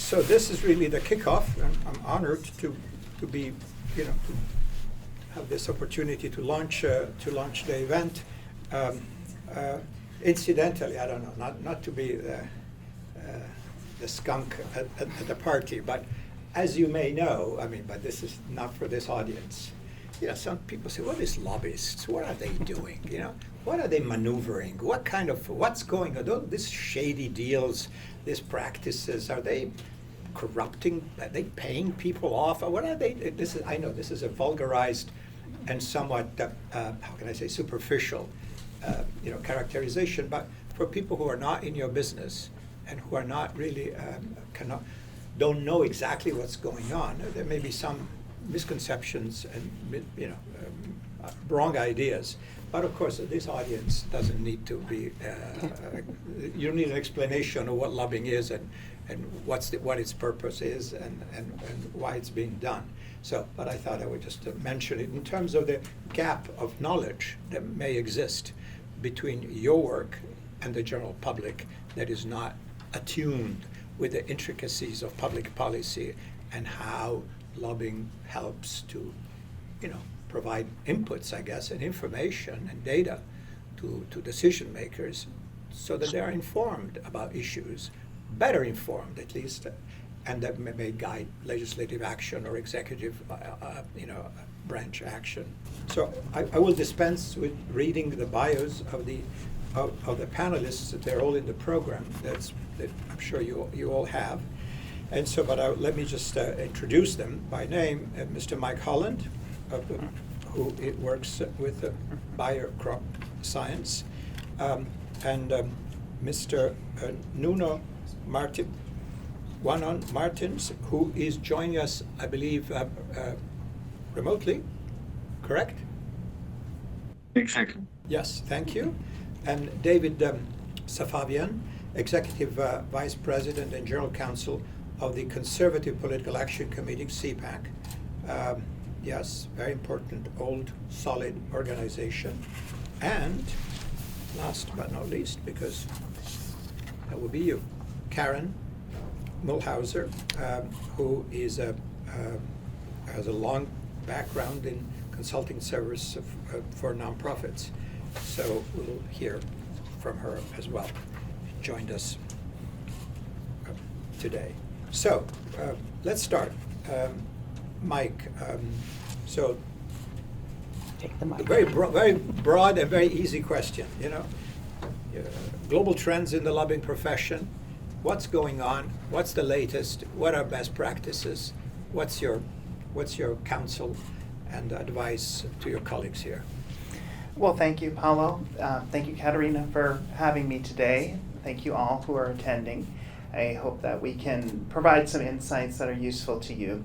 So this is really the kickoff. I'm honored to be, to have this opportunity to launch the event. Incidentally, I don't know, not to be the skunk at the party, but as you may know, but this is not for this audience. Some people say, "What is lobbyists? What are they doing? What are they maneuvering? What's going on? These shady deals, these practices, are they corrupting? Are they paying people off? What are they?" I know this is a vulgarized and somewhat, how can I say, superficial, characterization. But for people who are not in your business and who are not really don't know exactly what's going on, there may be some misconceptions and wrong ideas. But of course, this audience doesn't need to be. You don't need an explanation of what lobbying is and what its purpose is and why it's being done. But I thought I would just mention it in terms of the gap of knowledge that may exist between your work and the general public that is not attuned with the intricacies of public policy and how lobbying helps to, provide inputs, I guess, and information and data to decision makers so that they are informed about issues, better informed at least, and that may guide legislative action or executive, branch action. So I will dispense with reading the bios of the panelists. They're all in the program. That I'm sure you all have. And so, but let me just introduce them by name. Mr. Mike Holland, who works with Biocrop Science, and Mr. Nuno Martins, who is joining us, I believe, remotely, correct? Exactly. Yes, thank you. And David Safavian, Executive Vice President and General Counsel of the Conservative Political Action Committee, CPAC. Yes, very important, old, solid organization. And last but not least, because that will be you, Karen Mulhauser, who is has a long background in consulting service for nonprofits. So we'll hear from her as well. Joined us today. So let's start. Mike, so take the mic. Very broad and very easy question. Global trends in the lobbying profession. What's going on? What's the latest? What are best practices? What's your counsel and advice to your colleagues here? Well, thank you, Paolo. Thank you, Katerina, for having me today. Thank you all who are attending. I hope that we can provide some insights that are useful to you.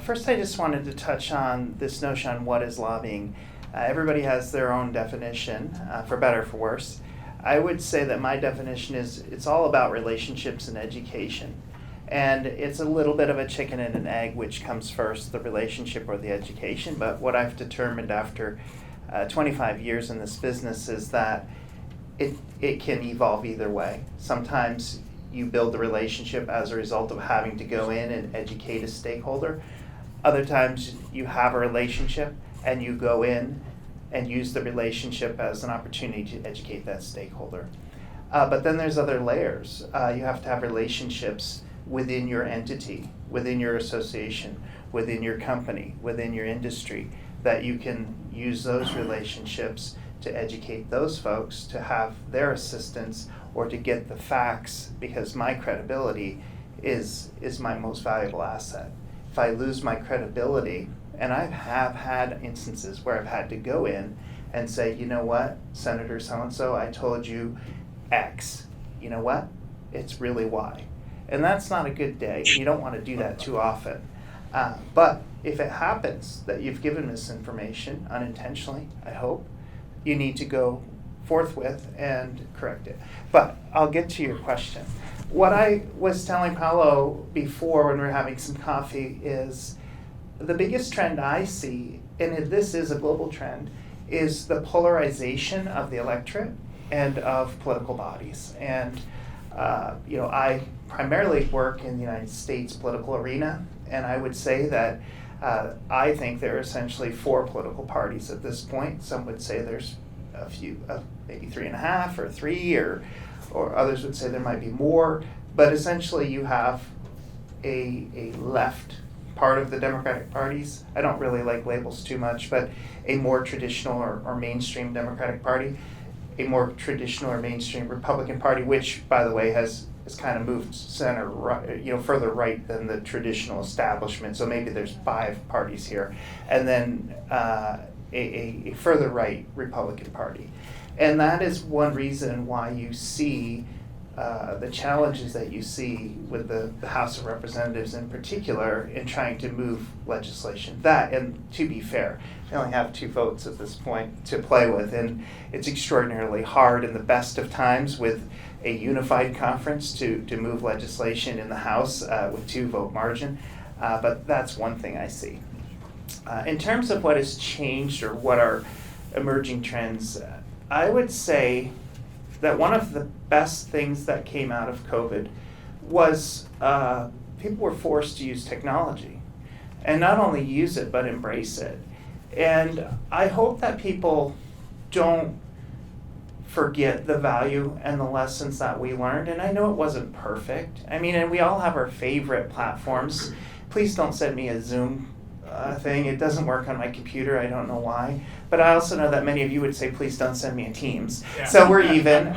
First, I just wanted to touch on this notion on what is lobbying. Everybody has their own definition, for better or for worse. I would say that my definition is it's all about relationships and education. And it's a little bit of a chicken and an egg, which comes first, the relationship or the education. But what I've determined after 25 years in this business is that it can evolve either way. Sometimes you build the relationship as a result of having to go in and educate a stakeholder. Other times you have a relationship and you go in and use the relationship as an opportunity to educate that stakeholder. But then there's other layers. You have to have relationships within your entity, within your association, within your company, within your industry, that you can use those relationships to educate those folks, to have their assistance, or to get the facts, because my credibility is my most valuable asset. If I lose my credibility, and I have had instances where I've had to go in and say, you know what, Senator so-and-so, I told you X. You know what? It's really Y. And that's not a good day. You don't want to do that too often. But if it happens that you've given misinformation unintentionally, I hope, you need to go forthwith and correct it. But I'll get to your question. What I was telling Paolo before when we were having some coffee is the biggest trend I see, and this is a global trend, is the polarization of the electorate and of political bodies. And I primarily work in the United States political arena, and I would say that I think there are essentially 4 political parties at this point. Some would say there's a few, maybe 3.5 or 3, or others would say there might be more. But essentially, you have a left part of the Democratic parties. I don't really like labels too much, but a more traditional or mainstream Democratic Party, a more traditional or mainstream Republican Party, which, by the way, has kind of moved center right, further right than the traditional establishment. So maybe there's 5 parties here, and then a further right Republican Party, and that is one reason why you see the challenges that you see with the House of Representatives in particular in trying to move legislation. That, and to be fair, they only have 2 votes at this point to play with, and it's extraordinarily hard in the best of times with a unified conference to move legislation in the House with 2-vote margin, but that's one thing I see. In terms of what has changed or what are emerging trends, I would say that one of the best things that came out of COVID was people were forced to use technology, and not only use it, but embrace it. And I hope that people don't forget the value and the lessons that we learned. And I know it wasn't perfect. I mean, and we all have our favorite platforms. Please don't send me a Zoom thing. It doesn't work on my computer. I don't know why. But I also know that many of you would say, please don't send me a Teams. Yeah. So we're even.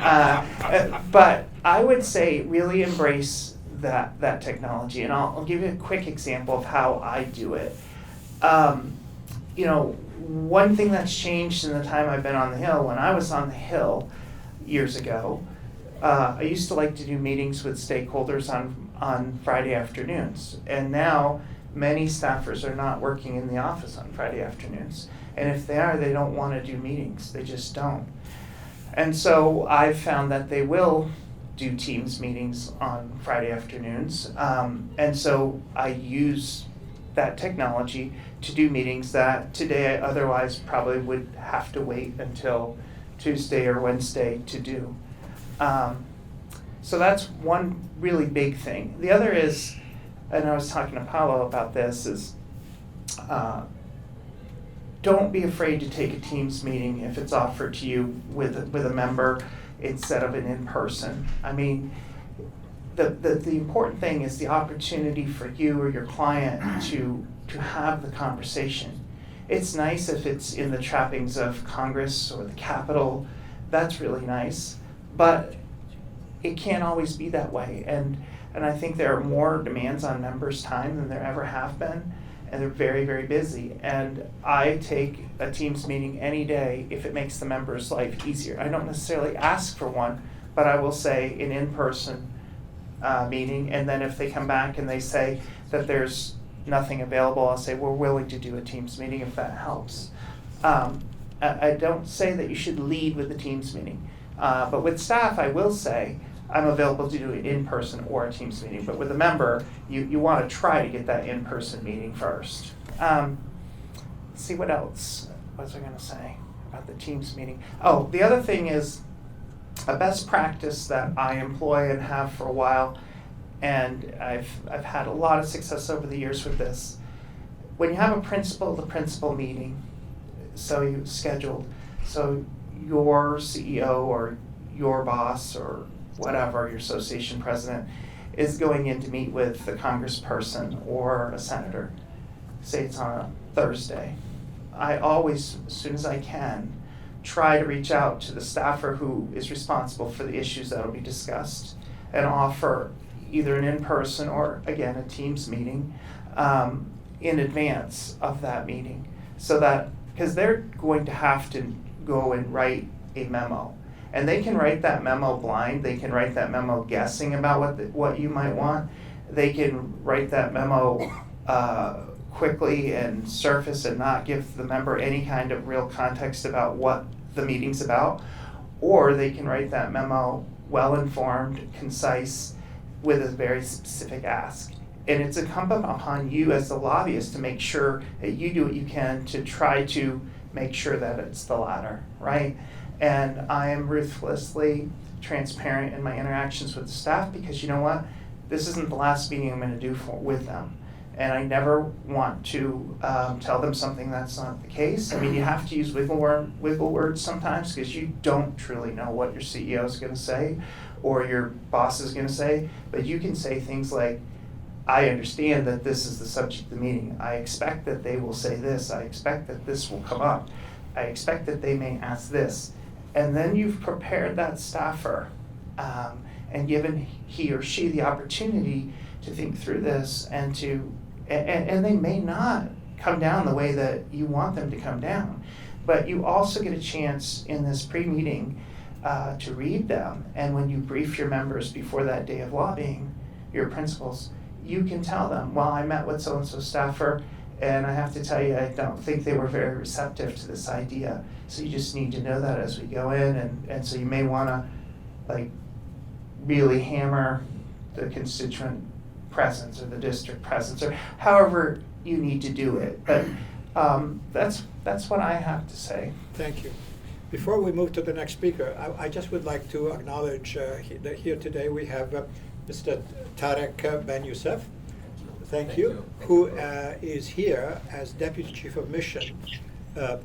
But I would say really embrace that technology. And I'll give you a quick example of how I do it. One thing that's changed in the time I've been on the Hill, when I was on the Hill years ago, I used to like to do meetings with stakeholders on Friday afternoons. And now many staffers are not working in the office on Friday afternoons. And if they are, they don't want to do meetings. They just don't. And so I've found that they will do Teams meetings on Friday afternoons. And so I use that technology to do meetings that today I otherwise probably would have to wait until Tuesday or Wednesday to do. So that's one really big thing. The other is, and I was talking to Paolo about this, is don't be afraid to take a Teams meeting if it's offered to you with a member instead of an in-person. I mean, the important thing is the opportunity for you or your client to have the conversation. It's nice if it's in the trappings of Congress or the Capitol. That's really nice, but it can't always be that way. And I think there are more demands on members' time than there ever have been, and they're very, very busy. And I take a Teams meeting any day if it makes the member's life easier. I don't necessarily ask for one, but I will say an in-person meeting, and then if they come back and they say that there's nothing available, I'll say we're willing to do a Teams meeting if that helps. I don't say that you should lead with the Teams meeting, but with staff I will say I'm available to do it in person or a Teams meeting, but with a member you want to try to get that in-person meeting first. Let's see what else was I going to say about the Teams meeting. Oh, the other thing is a best practice that I employ and have for a while, and I've had a lot of success over the years with this. When you have a principal-to-principal meeting, so you scheduled, so your CEO or your boss or whatever, your association president, is going in to meet with the congressperson or a senator, say it's on a Thursday. I always, as soon as I can, try to reach out to the staffer who is responsible for the issues that will be discussed and offer either an in-person or, again, a Teams meeting in advance of that meeting. So that, because they're going to have to go and write a memo. And they can write that memo blind. They can write that memo guessing about what you might want. They can write that memo quickly and surface and not give the member any kind of real context about what the meeting's about. Or they can write that memo well-informed, concise, with a very specific ask. And it's incumbent upon you as the lobbyist to make sure that you do what you can to try to make sure that it's the latter, right? And I am ruthlessly transparent in my interactions with the staff because you know what? this isn't the last meeting I'm going to do with them. And I never want to tell them something that's not the case. I mean, you have to use wiggle words sometimes because you don't truly know what your CEO is going to say or your boss is going to say. But you can say things like, I understand that this is the subject of the meeting. I expect that they will say this. I expect that this will come up. I expect that they may ask this. And then you've prepared that staffer and given he or she the opportunity to think through this and they may not come down the way that you want them to come down. But you also get a chance in this pre-meeting to read them. And when you brief your members before that day of lobbying, your principals, you can tell them, well, I met with so-and-so staffer, and I have to tell you, I don't think they were very receptive to this idea. So you just need to know that as we go in, and so you may want to really hammer the constituent presence or the district presence, or however you need to do it. But that's what I have to say. Thank you. Before we move to the next speaker, I just would like to acknowledge that here today we have Mr. Tarek Ben Youssef, thank you, who is here as Deputy Chief of Mission of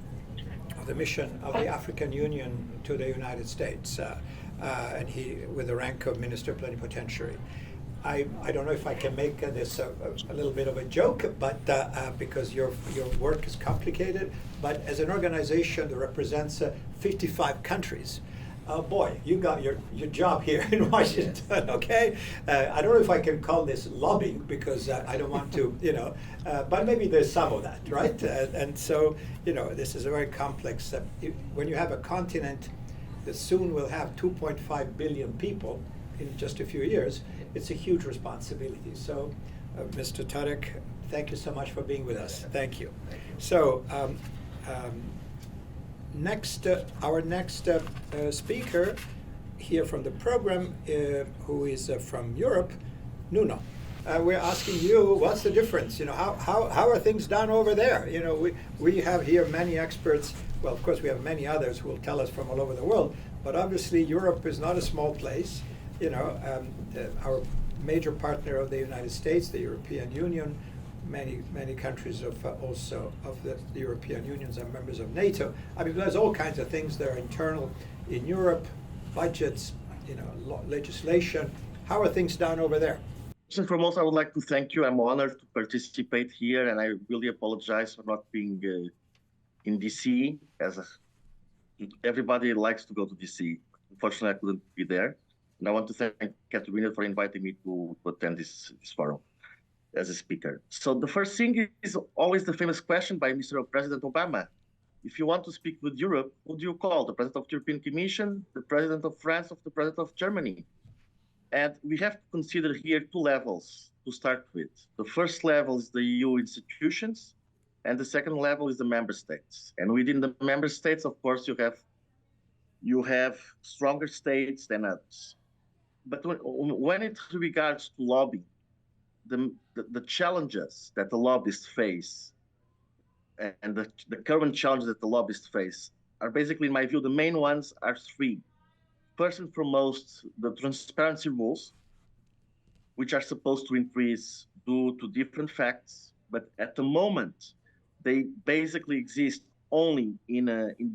the mission of the African Union to the United States, and he with the rank of Minister Plenipotentiary. I don't know if I can make this a little bit of a joke, but because your work is complicated, but as an organization that represents 55 countries, oh boy, you got your job here in Washington, okay? I don't know if I can call this lobbying because I don't want to, but maybe there's some of that, right? And so, this is a very complex, when you have a continent that soon will have 2.5 billion people in just a few years, it's a huge responsibility. So, Mr. Tarek, thank you so much for being with us. Thank you. So, our next speaker here from the program, who is from Europe, Nuno. We're asking you, what's the difference? How are things done over there? We have here many experts. Well, of course, we have many others who will tell us from all over the world. But obviously, Europe is not a small place. Our major partner of the United States, the European Union, many countries of the European Union are members of NATO. I mean, there's all kinds of things that are internal in Europe, budgets, legislation. How are things done over there? First and foremost, I would like to thank you. I'm honored to participate here, and I really apologize for not being in DC. Everybody likes to go to DC. Unfortunately, I couldn't be there. And I want to thank Katerina for inviting me to attend this forum as a speaker. So the first thing is always the famous question by Mr. President Obama. If you want to speak with Europe, who do you call? The President of the European Commission, the President of France, or the President of Germany? And we have to consider here two levels to start with. The first level is the EU institutions, and the second level is the member states. And within the member states, of course, you have stronger states than others. But when it regards to lobbying, the challenges that the lobbyists face and the current challenges that the lobbyists face are basically, in my view, the main ones are three. First and foremost, the transparency rules, which are supposed to increase due to different facts, but at the moment, they basically exist only in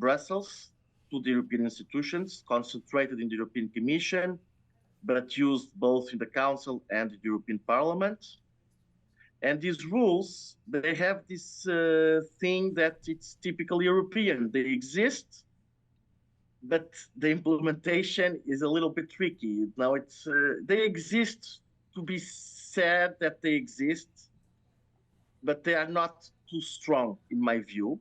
Brussels to the European institutions, concentrated in the European Commission, but used both in the Council and the European Parliament. And these rules, they have this thing that it's typically European. They exist, but the implementation is a little bit tricky. Now, they exist to be said that they exist, but they are not too strong, in my view.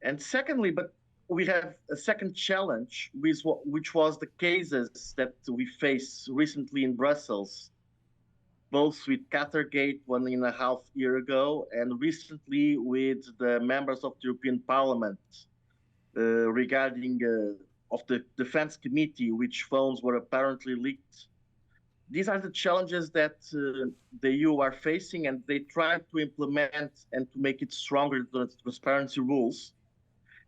And secondly, but we have a second challenge, which was the cases that we faced recently in Brussels, both with Qatargate 1.5 years ago, and recently with the members of the European Parliament regarding of the Defense Committee, which phones were apparently leaked. These are the challenges that the EU are facing, and they try to implement and to make it stronger, the transparency rules,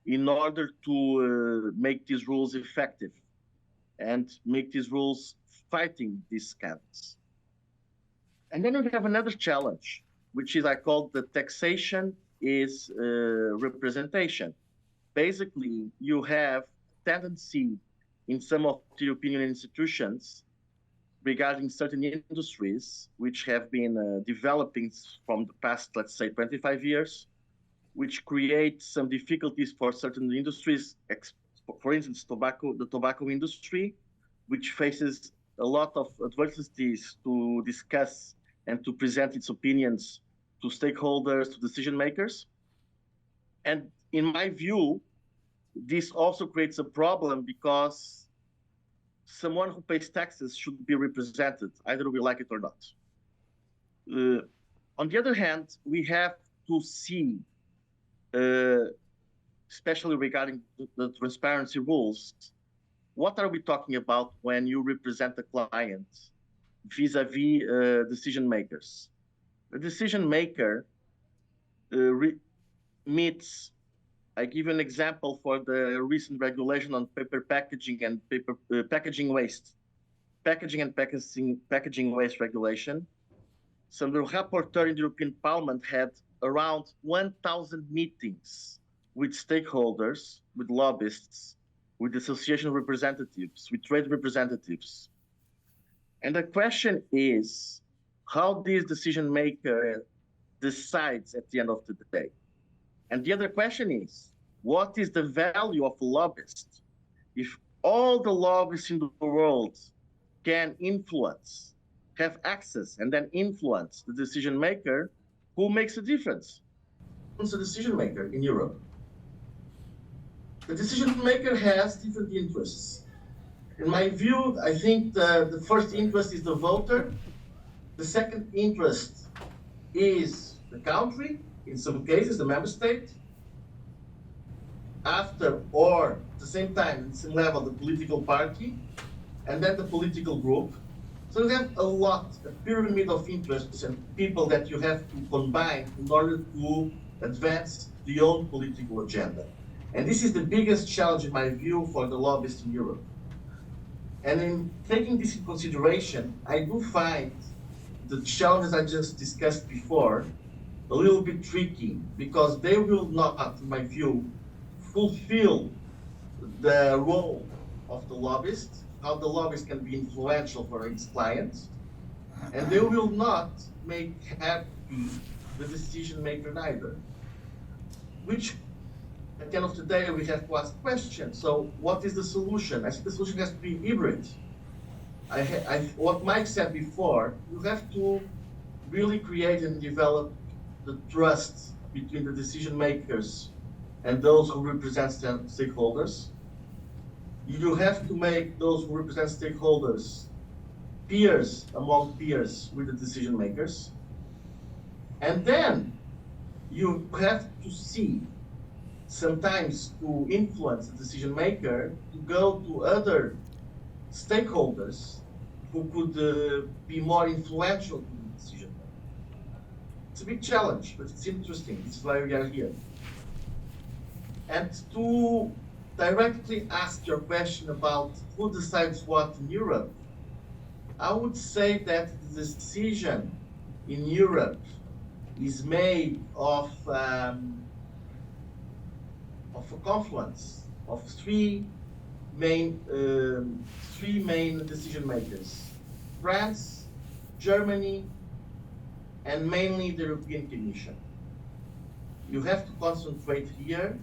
in order to make these rules effective and make these rules fighting these scams. And then we have another challenge, which is I call the taxation is representation. Basically, you have tendency in some of the European institutions regarding certain industries which have been developing from the past, let's say, 25 years, which create some difficulties for certain industries. For instance, the tobacco industry, which faces a lot of adversities to discuss and to present its opinions to stakeholders, to decision makers. And in my view, this also creates a problem because someone who pays taxes should be represented, either we like it or not. On the other hand, we have to see, especially regarding the transparency rules, what are we talking about when you represent a client vis-a-vis decision makers? The decision maker meets. I give an example for the recent regulation on paper packaging and paper packaging waste, packaging and packaging waste regulation. So the rapporteur in the European Parliament had around 1,000 meetings with stakeholders, with lobbyists, with association representatives, with trade representatives. And the question is, how this decision maker decides at the end of the day? And the other question is, what is the value of a lobbyist? If all the lobbyists in the world can influence, have access, and then influence the decision maker, who makes a difference? Who's the decision maker in Europe? The decision maker has different interests. In my view, I think the first interest is the voter. The second interest is the country, in some cases, the member state. After, or at the same time, at the same level, the political party, and then the political group. So you have a pyramid of interests and people that you have to combine in order to advance the own political agenda. And this is the biggest challenge, in my view, for the lobbyists in Europe. And in taking this in consideration, I do find the challenges I just discussed before a little bit tricky, because they will not, in my view, fulfill the role of the lobbyist, how the lobbyist can be influential for its clients, and they will not make happy the decision maker neither. Which, at the end of the day, we have to ask questions. So what is the solution? I think the solution has to be hybrid. What Mike said before, you have to really create and develop the trust between the decision makers and those who represent stakeholders. You have to make those who represent stakeholders peers among peers with the decision makers. And then you have to see, sometimes to influence the decision maker, to go to other stakeholders who could be more influential to the decision maker. It's a big challenge, but it's interesting. This is why we are here. And to directly ask your question about who decides what in Europe, I would say that the decision in Europe is made of a confluence of three main decision makers: France, Germany, and mainly the European Commission. You have to concentrate here,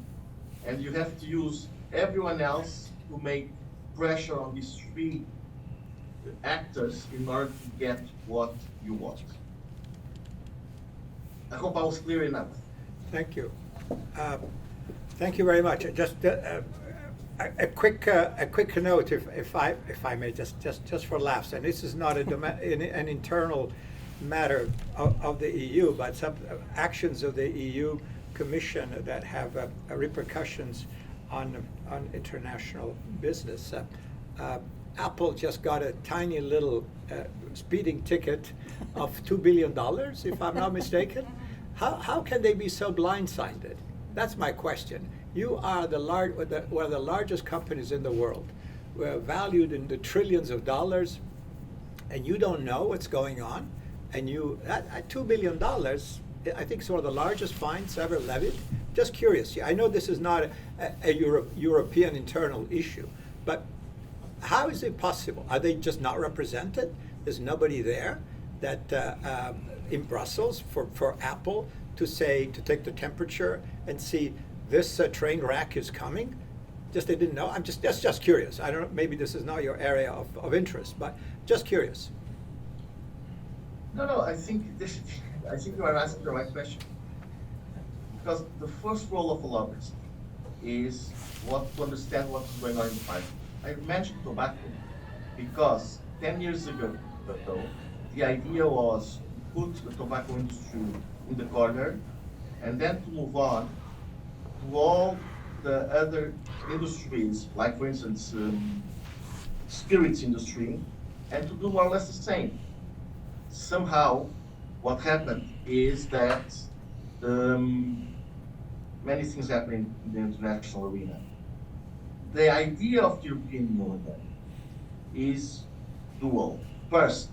and you have to use everyone else to make pressure on these three actors in order to get what you want. I hope I was clear enough. Thank you. Thank you very much. Just a quick note, if I may, just for laughs. And this is not an internal matter of the EU, but some actions of the EU Commission that have repercussions on international business. Apple just got a tiny little speeding ticket of $2 billion, if I'm not mistaken. How can they be so blindsided? That's my question. You are one of the largest companies in the world. We're valued in the trillions of dollars, and you don't know what's going on. and you, at $2 billion, I think it's one of the largest fines ever levied. Just curious, I know this is not a European internal issue, but how is it possible? Are they just not represented? There's nobody there that in Brussels for Apple to take the temperature and see this train wreck is coming? Just they didn't know. I'm just curious. I don't know. Maybe this is not your area of interest, but just curious. No, I think you are asking the right question. Because the first role of a lobbyist is to understand what's going on in the market. I mentioned tobacco because 10 years ago, the idea was to put the tobacco industry in the corner and then to move on to all the other industries, like for instance, spirits industry, and to do more or less the same. Somehow, what happened is that many things happening in the international arena. The idea of the European Union is dual. First,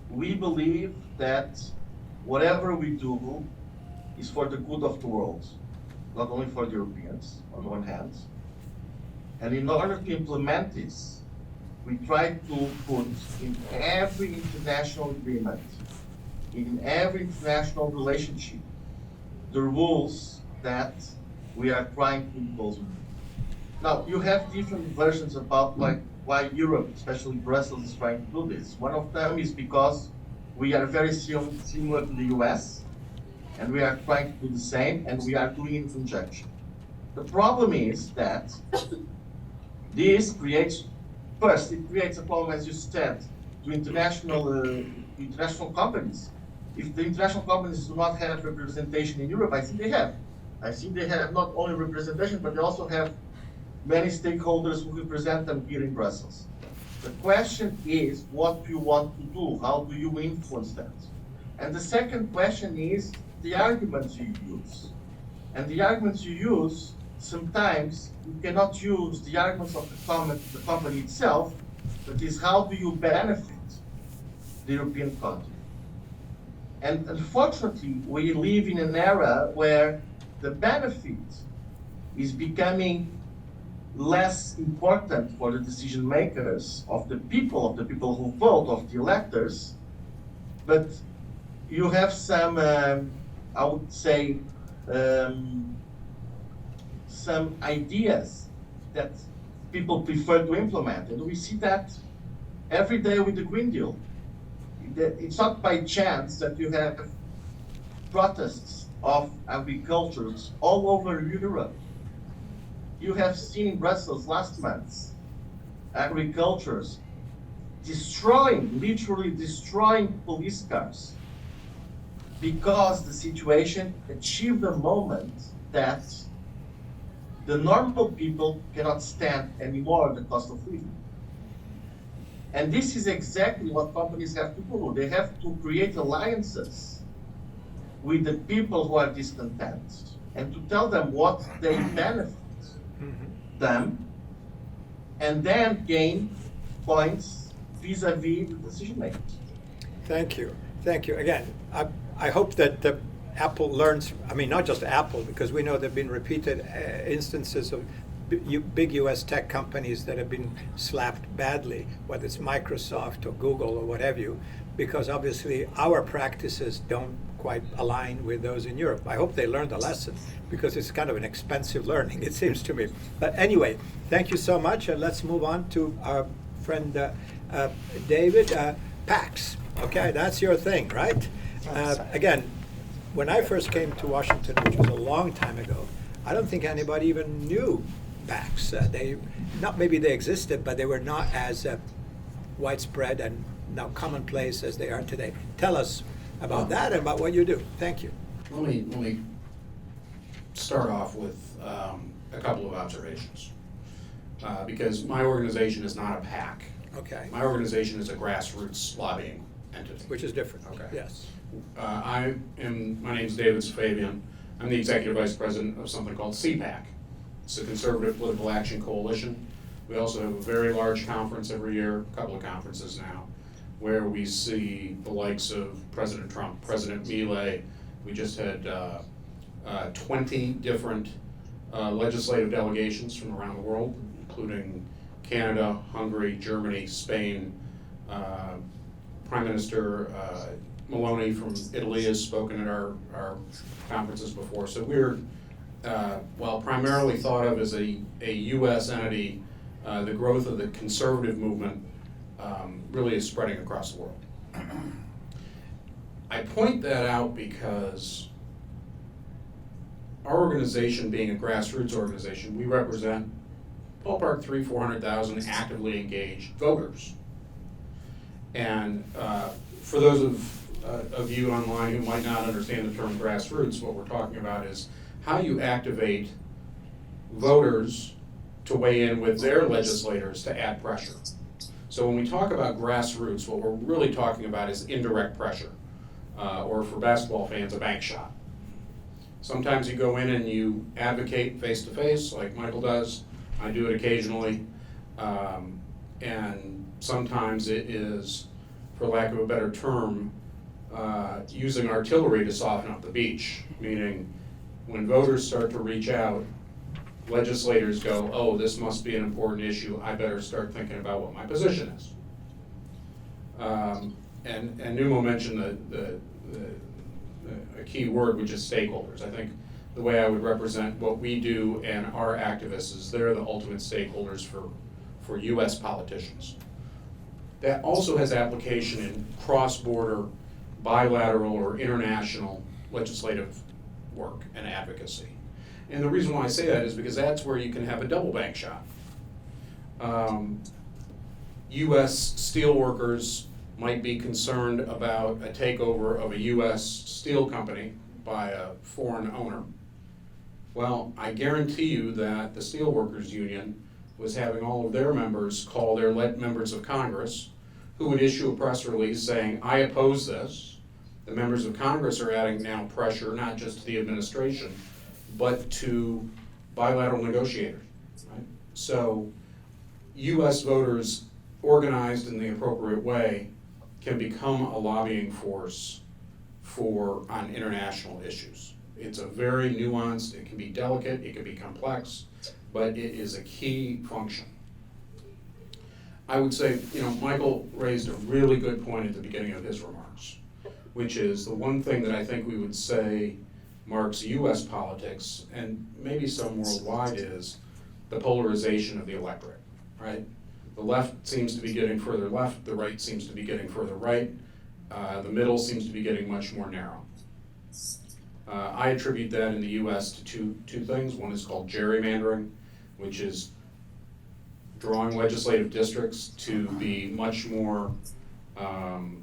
we believe that whatever we do is for the good of the world, not only for the Europeans, on the one hand. And in order to implement this, we try to put in every international agreement, in every international relationship, the rules that we are trying to impose. Now, you have different versions about why Europe, especially Brussels, is trying to do this. One of them is because we are very similar to the US, and we are trying to do the same, and we are doing it in conjunction. The problem is that this creates a problem, as you said, to international companies. If the international companies do not have representation in Europe, I think they have. I think they have not only representation, but they also have many stakeholders who represent them here in Brussels. The question is, what do you want to do? How do you influence that? And the second question is the arguments you use. And the arguments you use, sometimes you cannot use the arguments of the company itself, but is how do you benefit the European continent? And unfortunately, we live in an era where the benefit is becoming less important for the decision makers of the people who vote, of the electors, but you have some, I would say, some ideas that people prefer to implement. And we see that every day with the Green Deal. It's not by chance that you have protests of agricultures all over Europe. You have seen in Brussels last month, agricultures literally destroying police cars, because the situation achieved a moment that the normal people cannot stand anymore the cost of living. And this is exactly what companies have to do. They have to create alliances with the people who are discontent and to tell them what they benefit them, and then gain points vis-a-vis the decision makers. Thank you. Again, I hope that Apple learns, I mean, not just Apple, because we know there have been repeated instances of big US tech companies that have been slapped badly, whether it's Microsoft or Google or what have you, because obviously our practices don't quite align with those in Europe. I hope they learned a lesson, because it's kind of an expensive learning, it seems to me. But anyway, thank you so much, and let's move on to our friend David. PACs, okay, that's your thing, right? Again, when I first came to Washington, which was a long time ago, I don't think anybody even knew PACs. Maybe they existed, but they were not as widespread and now commonplace as they are today. Tell us about that and about what you do. Thank you. Let me start off with a couple of observations, because my organization is not a PAC. Okay. My organization is a grassroots lobbying entity. Which is different. Okay. Yes. My name's David Safavian. I'm the executive vice president of something called CPAC. It's a Conservative Political Action Coalition. We also have a very large conference every year, a couple of conferences now, where we see the likes of President Trump, President Milei. We just had 20 different legislative delegations from around the world, including Canada, Hungary, Germany, Spain. Prime Minister Maloney from Italy has spoken at our conferences before. So we're, while primarily thought of as a U.S. entity, the growth of the conservative movement really is spreading across the world. I point that out because our organization, being a grassroots organization, we represent ballpark 300,000-400,000 actively engaged voters. And for those of you online who might not understand the term grassroots, what we're talking about is how you activate voters to weigh in with their legislators to add pressure. So when we talk about grassroots, what we're really talking about is indirect pressure, or for basketball fans, a bank shot. Sometimes you go in and you advocate face-to-face, like Michael does. I do it occasionally. And sometimes it is, for lack of a better term, using artillery to soften up the beach, meaning when voters start to reach out, legislators go, oh, this must be an important issue, I better start thinking about what my position is. And Numo mentioned a key word, which is stakeholders. I think the way I would represent what we do and our activists is they're the ultimate stakeholders for U.S. politicians. That also has application in cross-border, bilateral, or international legislative work and advocacy. And the reason why I say that is because that's where you can have a double bank shot. U.S. steelworkers might be concerned about a takeover of a U.S. steel company by a foreign owner. Well, I guarantee you that the Steelworkers Union was having all of their members call their members of Congress, who would issue a press release saying, I oppose this. The members of Congress are adding now pressure, not just to the administration, but to bilateral negotiators, right? So U.S. voters organized in the appropriate way can become a lobbying force on international issues. It's a very nuanced, it can be delicate, it can be complex, but it is a key function. I would say, Michael raised a really good point at the beginning of his remarks, which is the one thing that I think we would say marks U.S. politics, and maybe some worldwide, is the polarization of the electorate, right? The left seems to be getting further left, the right seems to be getting further right, the middle seems to be getting much more narrow. I attribute that in the U.S. to two things. One is called gerrymandering, which is drawing legislative districts to be much more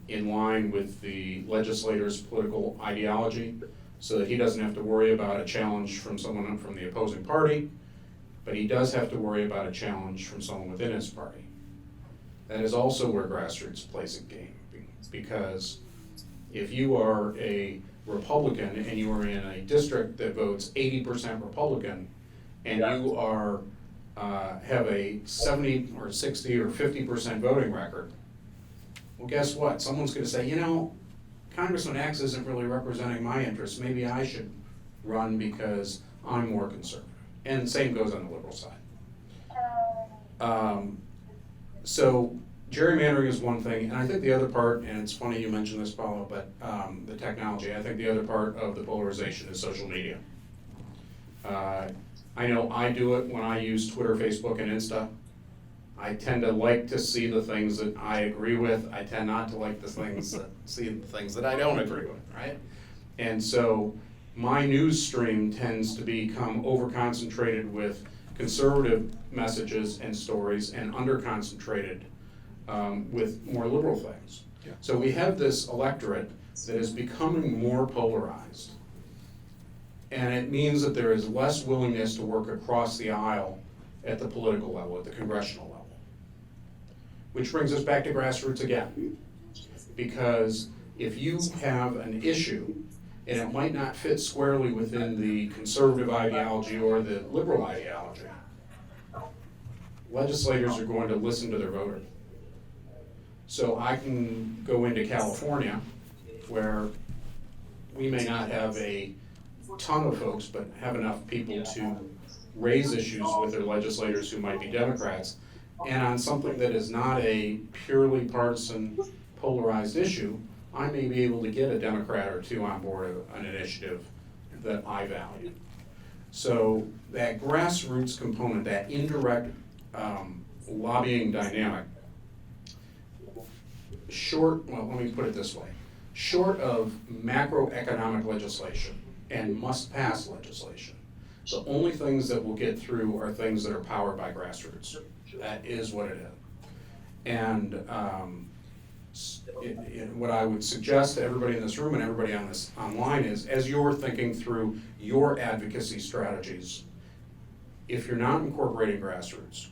in line with the legislator's political ideology, so that he doesn't have to worry about a challenge from someone from the opposing party, but he does have to worry about a challenge from someone within his party. That is also where grassroots plays a game, because if you are a Republican and you are in a district that votes 80% Republican, and you are have a 70 or 60 or 50% voting record, well, guess what? Someone's going to say, Congressman X isn't really representing my interests. Maybe I should run because I'm more conservative. And the same goes on the liberal side. So gerrymandering is one thing, and I think the other part, and it's funny you mentioned this, Paulo, but the technology, I think the other part of the polarization is social media. I know I do it when I use Twitter, Facebook, and Insta. I tend to like to see the things that I agree with. I tend not to like the things see the things that I don't agree with, right? And so my news stream tends to become over-concentrated with conservative messages and stories and under-concentrated with more liberal things. Yeah. So we have this electorate that is becoming more polarized. And it means that there is less willingness to work across the aisle at the political level, at the congressional level. Which brings us back to grassroots again. Because if you have an issue, and it might not fit squarely within the conservative ideology or the liberal ideology, legislators are going to listen to their voters. So I can go into California, where we may not have a ton of folks, but have enough people to raise issues with their legislators who might be Democrats. And on something that is not a purely partisan, polarized issue, I may be able to get a Democrat or two on board an initiative that I value. So that grassroots component, that indirect lobbying dynamic, let me put it this way, short of macroeconomic legislation and must-pass legislation, the only things that will get through are things that are powered by grassroots. That is what it is. And what I would suggest to everybody in this room and everybody on this online is, as you're thinking through your advocacy strategies, if you're not incorporating grassroots,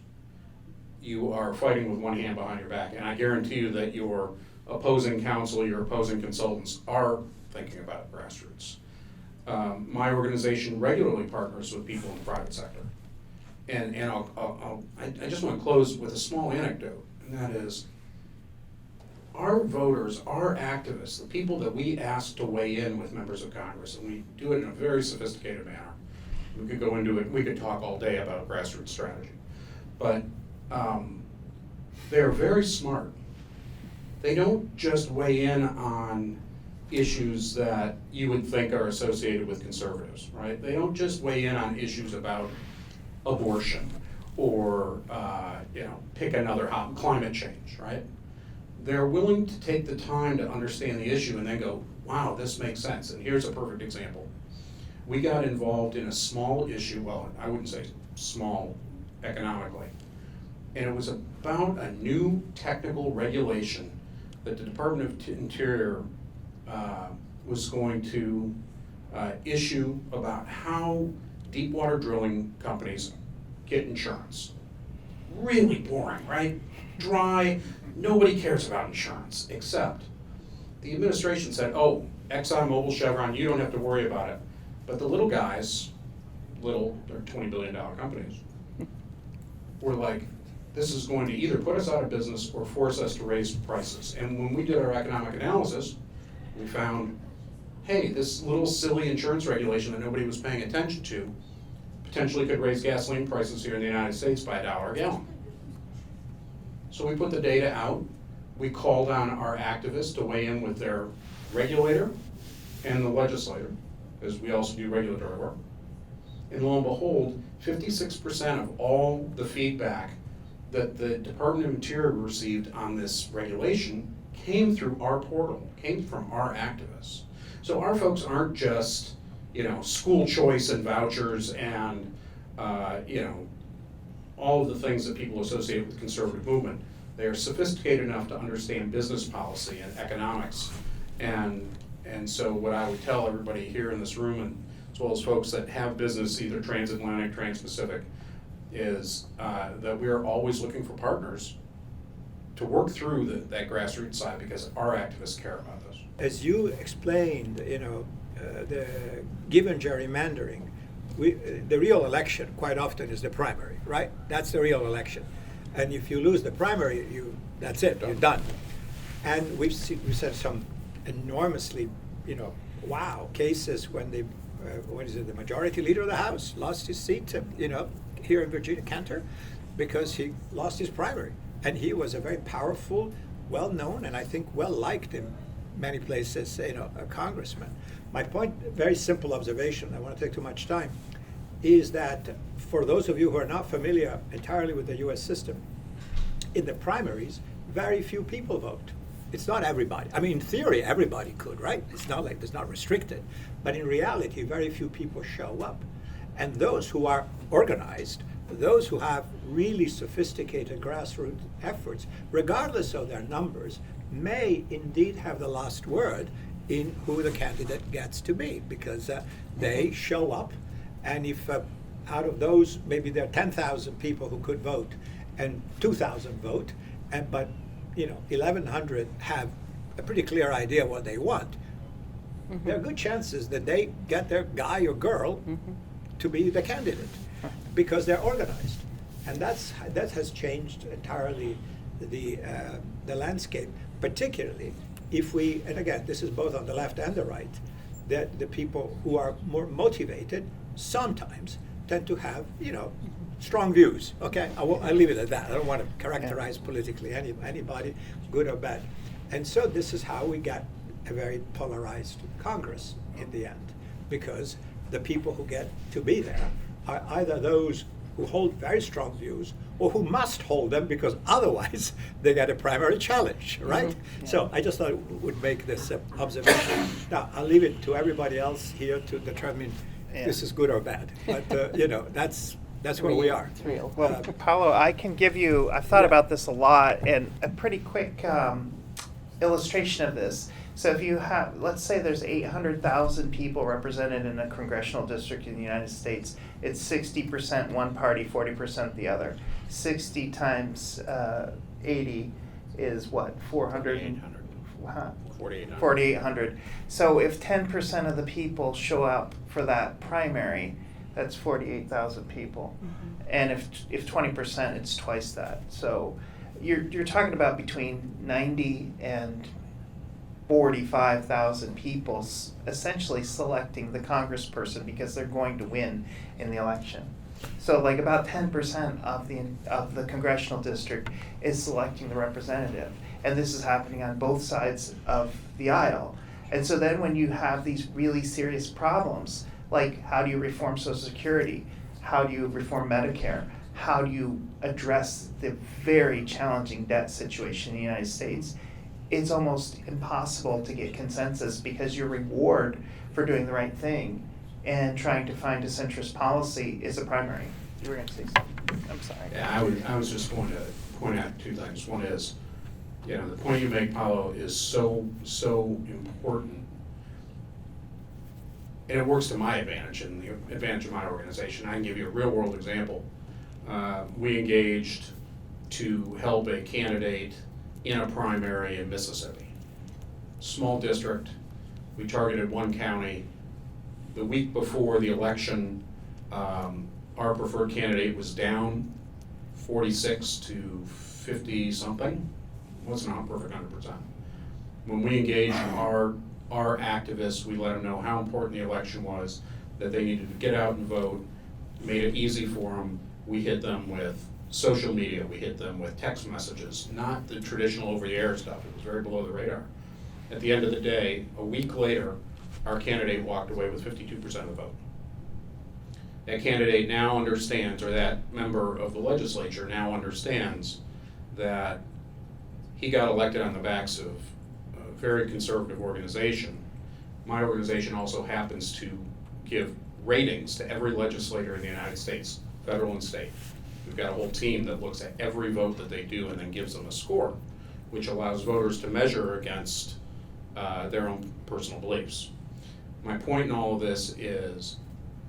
you are fighting with one hand behind your back. And I guarantee you that your opposing counsel, your opposing consultants are thinking about grassroots. My organization regularly partners with people in the private sector. And I just want to close with a small anecdote, and that is, our voters, our activists, the people that we ask to weigh in with members of Congress, and we do it in a very sophisticated manner. We could go into it, we could talk all day about grassroots strategy. But they're very smart. They don't just weigh in on issues that you would think are associated with conservatives, right? They don't just weigh in on issues about abortion or pick another climate change, right? They're willing to take the time to understand the issue and then go, wow, this makes sense. And here's a perfect example. We got involved in a small issue, well, I wouldn't say small economically, and it was about a new technical regulation that the Department of Interior was going to issue about how deep water drilling companies get insurance. Really boring, right? Dry, nobody cares about insurance, except the administration said, oh, ExxonMobil, Chevron, you don't have to worry about it. But the little guys, they're $20 billion companies, were like, this is going to either put us out of business or force us to raise prices. And when we did our economic analysis, we found, hey, this little silly insurance regulation that nobody was paying attention to potentially could raise gasoline prices here in the United States by $1 a gallon. So we put the data out. We called on our activists to weigh in with their regulator and the legislator, because we also do regulatory work. And lo and behold, 56% of all the feedback that the Department of Interior received on this regulation came through our portal, came from our activists. So our folks aren't just, school choice and vouchers and, all of the things that people associate with the conservative movement. They are sophisticated enough to understand business policy and economics. And so what I would tell everybody here in this room, and as well as folks that have business, either transatlantic, trans-Pacific, is that we are always looking for partners to work through that grassroots side, because our activists care about this. As you explained, the given gerrymandering, the real election quite often is the primary, right? That's the real election. And if you lose the primary, that's it, you're done. And we've said some enormously, wow, cases when the majority leader of the House lost his seat, here in Virginia, Cantor, because he lost his primary. And he was a very powerful, well-known, and I think well-liked in many places, a congressman. My point, very simple observation, I won't take too much time, is that for those of you who are not familiar entirely with the US system, in the primaries, very few people vote. It's not everybody. I mean, in theory, everybody could, right? It's not like it's not restricted. But in reality, very few people show up. And those who are organized, those who have really sophisticated grassroots efforts, regardless of their numbers, may indeed have the last word in who the candidate gets to be, because they show up, and if out of those, maybe there are 10,000 people who could vote, and 2,000 vote, but 1,100 have a pretty clear idea what they want, there are good chances that they get their guy or girl to be the candidate, because they're organized. And that has changed entirely the landscape, particularly if we, and again, this is both on the left and the right, that the people who are more motivated sometimes tend to have, strong views. Okay, I'll leave it at that. I don't want to characterize politically anybody, good or bad. And so this is how we get a very polarized Congress in the end, because the people who get to be there are either those who hold very strong views or who must hold them because otherwise they get a primary challenge, right? Mm-hmm. Yeah. So I just thought would make this observation. Now, I'll leave it to everybody else here to determine this is good or bad. But, that's where we are. Well, Paolo, I've thought about this a lot, and a pretty quick illustration of this. So if you have, let's say there's 800,000 people represented in a congressional district in the United States, it's 60% one party, 40% the other. 60 times 80 is what, 400? 4,800. 4,800. So if 10% of the people show up for that primary, that's 48,000 people. Mm-hmm. And if 20%, it's twice that. So you're talking about between 90 and 45,000 people essentially selecting the congressperson because they're going to win in the election. So like about 10% of the congressional district is selecting the representative. And this is happening on both sides of the aisle. And so then when you have these really serious problems, like how do you reform Social Security? How do you reform Medicare? How do you address the very challenging debt situation in the United States? It's almost impossible to get consensus because your reward for doing the right thing and trying to find a centrist policy is a primary. You were going to say something. I'm sorry. Yeah, I was just going to point out two things. One is, the point you make, Paolo, is so important. And it works to my advantage and the advantage of my organization. I can give you a real world example. We engaged to help a candidate in a primary in Mississippi. Small district, we targeted one county. The week before the election, our preferred candidate was down 46 to 50 something. Wasn't a perfect 100%. When we engaged our activists, we let them know how important the election was, that they needed to get out and vote, made it easy for them. We hit them with social media, we hit them with text messages, not the traditional over-the-air stuff. It was very below the radar. At the end of the day, a week later, our candidate walked away with 52% of the vote. That candidate now understands, or that member of the legislature now understands, that he got elected on the backs of a very conservative organization. My organization also happens to give ratings to every legislator in the United States, federal and state. We've got a whole team that looks at every vote that they do and then gives them a score, which allows voters to measure against their own personal beliefs. My point in all of this is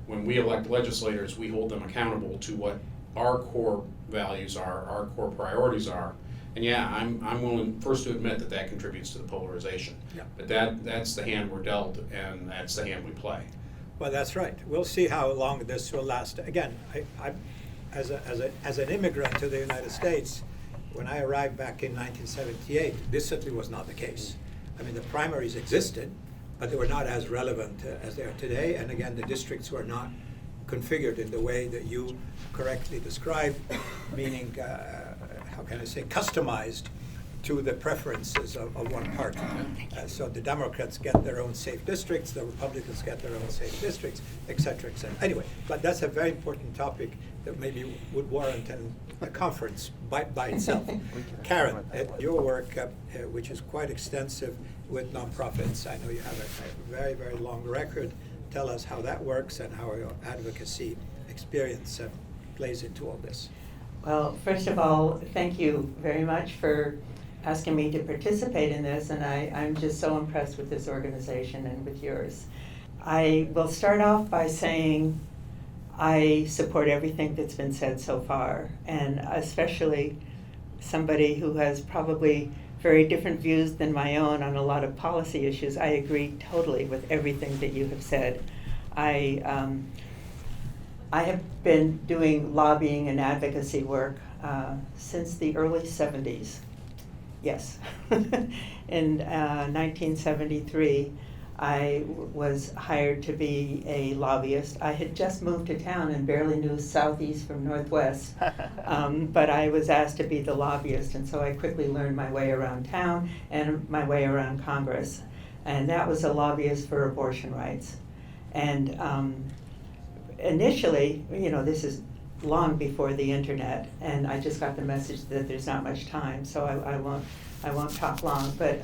when we elect legislators, we hold them accountable to what our core values are, our core priorities are. And yeah, I'm willing first to admit that contributes to the polarization. Yeah. But that's the hand we're dealt, and that's the hand we play. Well, that's right. We'll see how long this will last. Again, I as an immigrant to the United States, when I arrived back in 1978, this certainly was not the case. I mean, the primaries existed, but they were not as relevant as they are today. And again, the districts were not configured in the way that you correctly described, meaning, how can I say, customized to the preferences of one party. So the Democrats get their own safe districts, the Republicans get their own safe districts, et cetera, et cetera. Anyway, but that's a very important topic that maybe would warrant a conference by itself. Karen, your work, which is quite extensive with nonprofits, I know you have a very, very long record. Tell us how that works and how your advocacy experience plays into all this. Well, first of all, thank you very much for asking me to participate in this, and I'm just so impressed with this organization and with yours. I will start off by saying I support everything that's been said so far, and especially somebody who has probably very different views than my own on a lot of policy issues. I agree totally with everything that you have said. I have been doing lobbying and advocacy work since the early 70s. Yes. In 1973, I was hired to be a lobbyist. I had just moved to town and barely knew southeast from northwest, but I was asked to be the lobbyist, and so I quickly learned my way around town and my way around Congress. And that was a lobbyist for abortion rights. And initially, you know, this is long before the internet, and I just got the message that there's not much time, so I won't talk long. But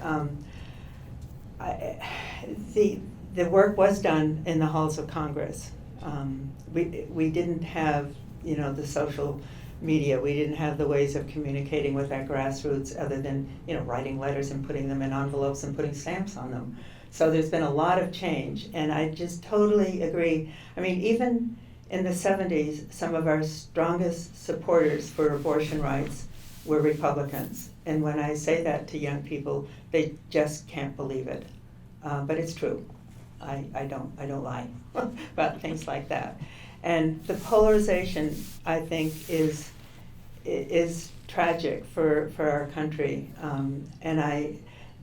the work was done in the halls of Congress. We didn't have, you know, the social media. We didn't have the ways of communicating with our grassroots other than, you know, writing letters and putting them in envelopes and putting stamps on them. So there's been a lot of change, and I just totally agree. I mean, even in the 70s, some of our strongest supporters for abortion rights were Republicans. And when I say that to young people, they just can't believe it. But it's true. I don't lie about things like that. And the polarization, I think, is tragic for our country. And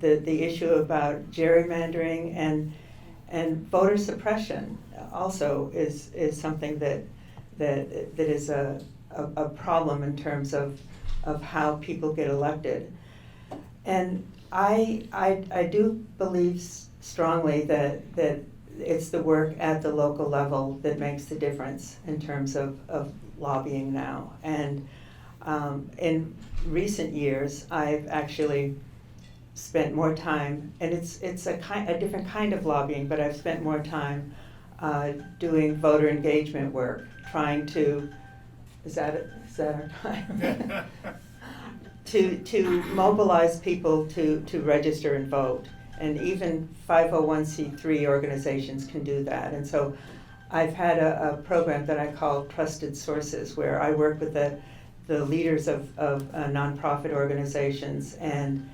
the issue about gerrymandering and voter suppression also is something that is a problem in terms of how people get elected. And I do believe strongly that it's the work at the local level that makes the difference in terms of lobbying now. And in recent years, I've actually spent more time, and it's a different kind of lobbying, but I've spent more time doing voter engagement work, trying to, is that our time? to mobilize people to register and vote. And even 501c3 organizations can do that. And so I've had a program that I call Trusted Sources, where I work with the leaders of nonprofit organizations and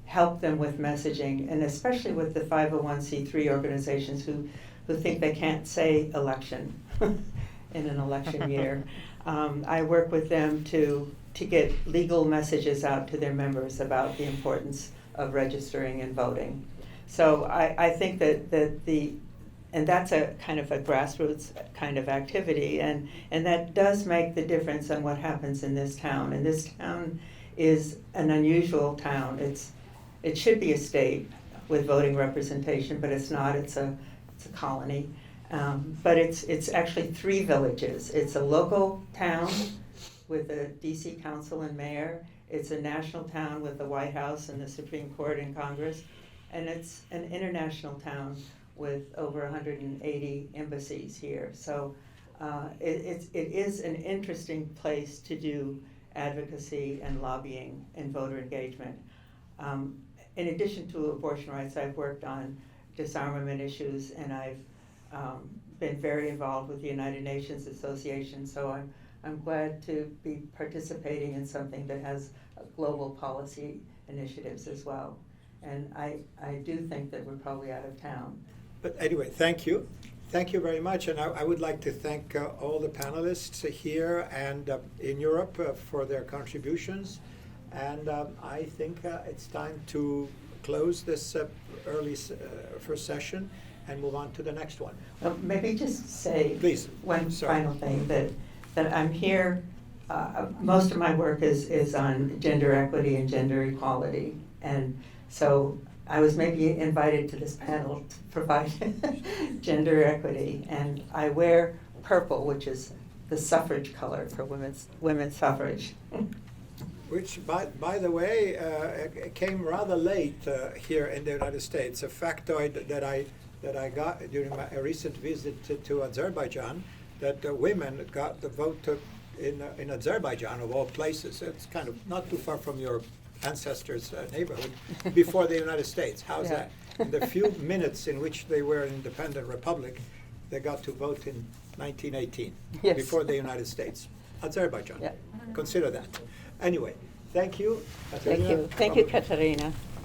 help them with messaging, and especially with the 501c3 organizations who think they can't say election in an election year. I work with them to get legal messages out to their members about the importance of registering and voting. So I think and that's a kind of a grassroots kind of activity, and that does make the difference on what happens in this town. And this town is an unusual town. It should be a state with voting representation, but it's not. It's a colony. But it's actually 3 villages. It's a local town with a DC council and mayor. It's a national town with the White House and the Supreme Court and Congress. And it's an international town with over 180 embassies here. So it is an interesting place to do advocacy and lobbying and voter engagement. In addition to abortion rights, I've worked on disarmament issues, and I've been very involved with the United Nations Association, so I'm glad to be participating in something that has global policy initiatives as well. And I do think that we're probably out of town. But anyway, thank you. Thank you very much. And I would like to thank all the panelists here and in Europe for their contributions. And I think it's time to close this early first session and move on to the next one. Well, maybe just say Please. one Sorry. final thing, that I'm here, most of my work is on gender equity and gender equality. And so I was maybe invited to this panel to provide gender equity. And I wear purple, which is the suffrage color for women's suffrage. Which, by the way, came rather late here in the United States. A factoid that I got during my recent visit to Azerbaijan, that women got the vote in Azerbaijan, of all places. It's kind of not too far from your ancestors' neighborhood, before the United States. How's that? In the few minutes in which they were an independent republic, they got to vote in 1918, Yes. before the United States. Azerbaijan. Yeah. Consider that. Anyway, thank you, Thank Katerina. you. Thank you, Katerina.